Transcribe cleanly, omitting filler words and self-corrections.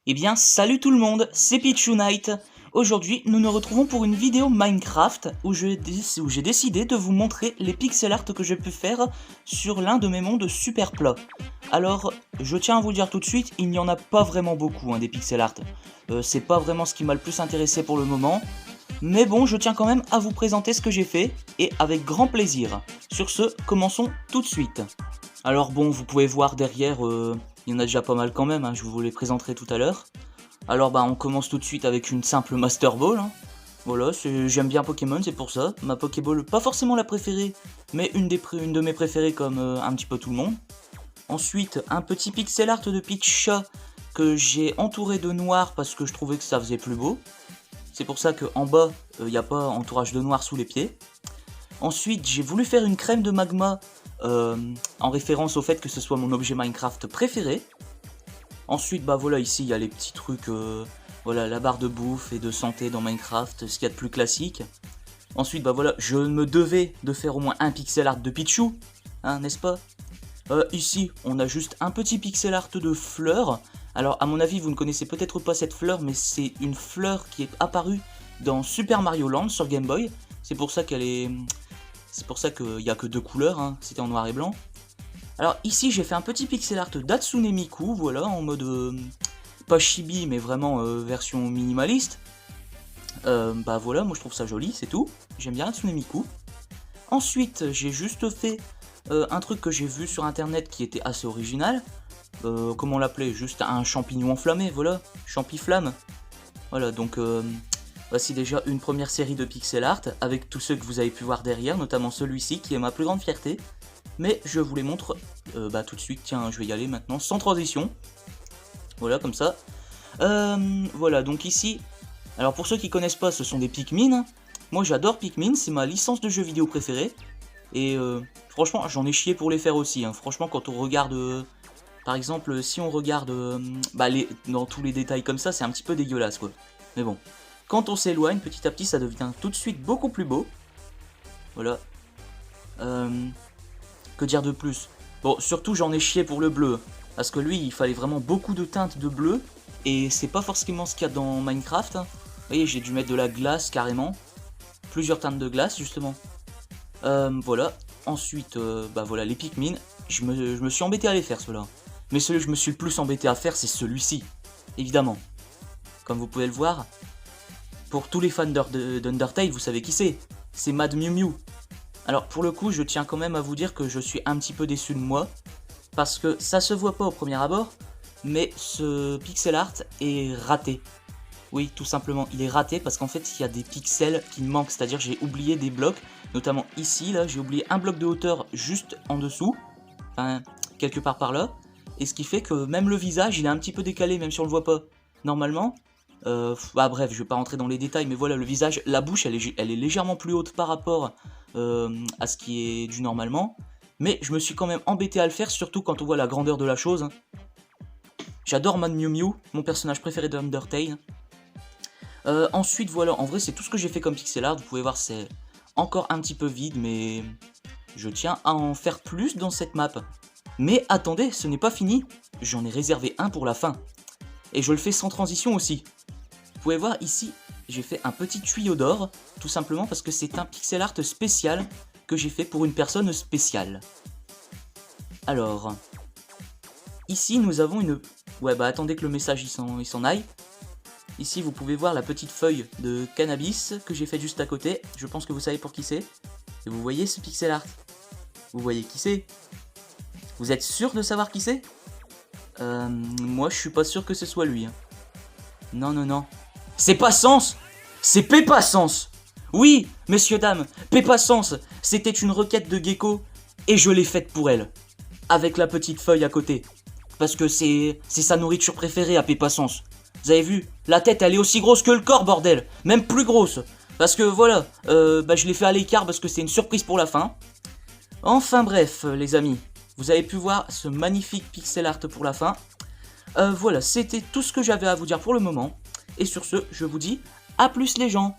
Eh bien, salut tout le monde, c'est Pichu Knight. Aujourd'hui, nous nous retrouvons pour une vidéo Minecraft où j'ai décidé de vous montrer les pixel art que j'ai pu faire sur l'un de mes mondes super plats. Alors, je tiens à vous le dire tout de suite, il n'y en a pas vraiment beaucoup des pixel art. C'est pas vraiment ce qui m'a le plus intéressé pour le moment. Mais bon, je tiens quand même à vous présenter ce que j'ai fait, et avec grand plaisir. Sur ce, commençons tout de suite. Alors bon, vous pouvez voir derrière, il y en a déjà pas mal quand même, je vous les présenterai tout à l'heure. Alors bah on commence tout de suite avec une simple Master Ball. Voilà, j'aime bien Pokémon, c'est pour ça. Ma Pokéball, pas forcément la préférée, mais une de mes préférées comme un petit peu tout le monde. Ensuite, un petit pixel art de Pikachu que j'ai entouré de noir parce que je trouvais que ça faisait plus beau. C'est pour ça qu'en bas, il n'y a pas entourage de noir sous les pieds. Ensuite, j'ai voulu faire une crème de magma en référence au fait que ce soit mon objet Minecraft préféré. Ensuite, bah voilà, ici il y a les petits trucs, voilà, la barre de bouffe et de santé dans Minecraft, ce qu'il y a de plus classique. Ensuite, bah voilà, je me devais de faire au moins un pixel art de Pichu, n'est-ce pas? Ici, on a juste un petit pixel art de fleur. Alors, à mon avis, vous ne connaissez peut-être pas cette fleur, mais c'est une fleur qui est apparue dans Super Mario Land sur Game Boy. C'est pour ça qu'elle est... C'est pour ça qu'il n'y a que deux couleurs, c'était en noir et blanc. Alors ici j'ai fait un petit pixel art d'Hatsune Miku, voilà, en mode pas chibi mais vraiment version minimaliste. Bah voilà, moi je trouve ça joli, c'est tout. J'aime bien Hatsune Miku. Ensuite j'ai juste fait un truc que j'ai vu sur internet qui était assez original. Comment on l'appelait? Juste un champignon enflammé, voilà, champiflamme. Voilà, donc voici déjà une première série de pixel art avec tous ceux que vous avez pu voir derrière, notamment celui-ci qui est ma plus grande fierté. Mais je vous les montre tout de suite, tiens je vais y aller maintenant sans transition. Voilà comme ça. Voilà donc ici, alors pour ceux qui connaissent pas ce sont des Pikmin. Moi j'adore Pikmin, c'est ma licence de jeu vidéo préférée. Et franchement j'en ai chié pour les faire aussi, franchement quand on regarde, par exemple si on regarde dans tous les détails comme ça c'est un petit peu dégueulasse quoi. Mais bon, quand on s'éloigne petit à petit ça devient tout de suite beaucoup plus beau. Voilà. Que dire de plus? Bon, surtout j'en ai chié pour le bleu, parce que lui il fallait vraiment beaucoup de teintes de bleu, et c'est pas forcément ce qu'il y a dans Minecraft. Vous voyez, j'ai dû mettre de la glace carrément, plusieurs teintes de glace justement. Voilà, ensuite, bah voilà les Pikmin, je me suis embêté à les faire ceux-là. Mais celui que je me suis le plus embêté à faire c'est celui-ci, évidemment. Comme vous pouvez le voir, pour tous les fans d'Undertale, vous savez qui c'est Mad Mew Mew. Alors pour le coup je tiens quand même à vous dire que je suis un petit peu déçu de moi, parce que ça se voit pas au premier abord, mais ce pixel art est raté. Oui tout simplement il est raté parce qu'en fait il y a des pixels qui me manquent, c'est à dire j'ai oublié des blocs, notamment ici là j'ai oublié un bloc de hauteur juste en dessous, enfin quelque part par là, et ce qui fait que même le visage il est un petit peu décalé même si on le voit pas normalement. Bref, je vais pas rentrer dans les détails, mais voilà, le visage, la bouche, elle est légèrement plus haute par rapport à ce qui est dû normalement. Mais je me suis quand même embêté à le faire, surtout quand on voit la grandeur de la chose. J'adore Mad Mew Mew, mon personnage préféré de Undertale. Ensuite, voilà, en vrai, c'est tout ce que j'ai fait comme pixel art. Vous pouvez voir, c'est encore un petit peu vide, mais je tiens à en faire plus dans cette map. Mais attendez, ce n'est pas fini. J'en ai réservé un pour la fin. Et je le fais sans transition aussi. Vous pouvez voir ici, j'ai fait un petit tuyau d'or, tout simplement parce que c'est un pixel art spécial que j'ai fait pour une personne spéciale. Alors, ici nous avons une... Ouais bah attendez que le message il s'en aille. Ici vous pouvez voir la petite feuille de cannabis que j'ai fait juste à côté, je pense que vous savez pour qui c'est. Et vous voyez ce pixel art? Vous voyez qui c'est? Vous êtes sûr de savoir qui c'est? Moi je suis pas sûr que ce soit lui. Non non non. C'est pas Sens, c'est Peppa Sens. Oui, messieurs, dames, Peppa Sens, c'était une requête de Gecko, et je l'ai faite pour elle. Avec la petite feuille à côté. Parce que c'est sa nourriture préférée à Peppa Sens. Vous avez vu, la tête elle est aussi grosse que le corps, bordel. Même plus grosse. Parce que voilà, je l'ai fait à l'écart parce que c'est une surprise pour la fin. Enfin bref, les amis, vous avez pu voir ce magnifique pixel art pour la fin. Voilà, c'était tout ce que j'avais à vous dire pour le moment. Et sur ce, je vous dis à plus les gens.